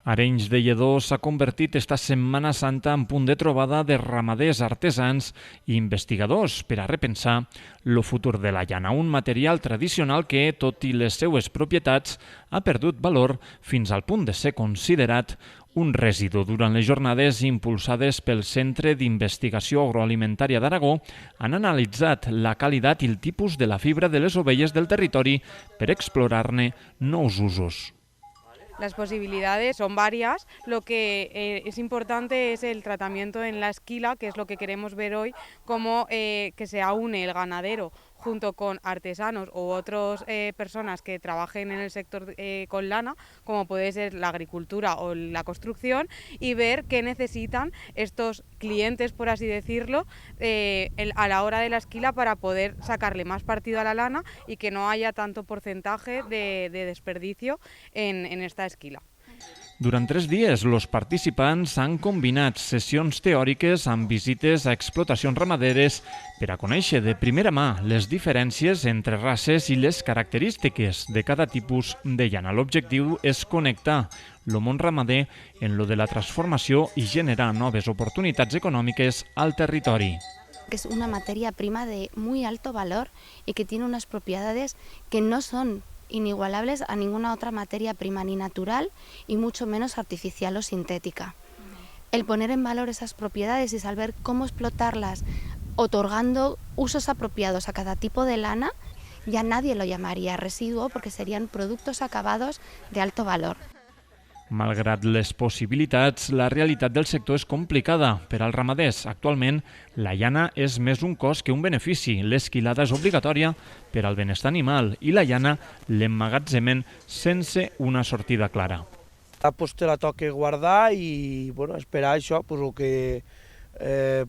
Arenys de Lledó s'ha convertit esta Setmana Santa en punt de trobada de ramaders, artesans i investigadors per a repensar el futur de la llana, un material tradicional que, tot i les seues propietats, ha perdut valor fins al punt de ser considerat un residu. Durant les jornades impulsades pel Centre d'Investigació Agroalimentària d'Aragó han analitzat la qualitat i el tipus de la fibra de les ovelles del territori per explorar-ne nous usos. Las posibilidades son varias. Lo que es importante es el tratamiento en la esquila, que es lo que queremos ver hoy, cómo que se aúne el ganadero junto con artesanos u otras personas que trabajen en el sector con lana, como puede ser la agricultura o la construcción, y ver qué necesitan estos clientes, por así decirlo, a la hora de la esquila para poder sacarle más partido a la lana y que no haya tanto porcentaje de desperdicio en esta esquila. Durant 3 dies, els participants han combinat sessions teòriques amb visites a explotacions ramaderes per a conèixer de primera mà les diferències entre races i les característiques de cada tipus de llana. L'objectiu és connectar el món ramader en lo de la transformació i generar noves oportunitats econòmiques al territori. Es una materia prima de muy alto valor y que tiene unas propiedades que no son inigualables a ninguna otra materia prima, ni natural y mucho menos artificial o sintética. El poner en valor esas propiedades y saber cómo explotarlas, otorgando usos apropiados a cada tipo de lana, ya nadie lo llamaría residuo porque serían productos acabados de alto valor. Malgrat les possibilitats, la realitat del sector és complicada. Per als ramaders, actualment, la llana és més un cost que un benefici. L'esquilada és obligatòria per al benestar animal i la llana l'emmagatzemen sense una sortida clara. Te la toca guardar i esperar això, el que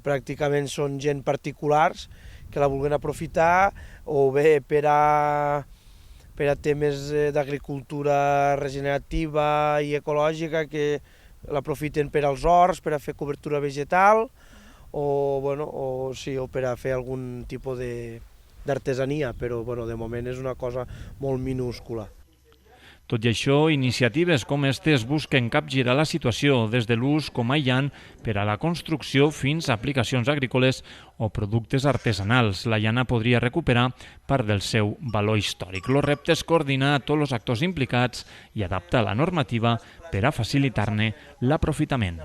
pràcticament són gent particulars que la vulguin aprofitar o bé per a temes d'agricultura regenerativa i ecològica que l'aprofiten per als horts, per a fer cobertura vegetal o per a fer algun tipus d'artesania, però de moment és una cosa molt minúscula. Tot i això, iniciatives com aquestes busquen capgirar la situació des de l'ús com aïllant per a la construcció fins a aplicacions agrícoles o productes artesanals. La llana podria recuperar part del seu valor històric. El repte és coordinar tots els actors implicats i adaptar la normativa per a facilitar-ne l'aprofitament.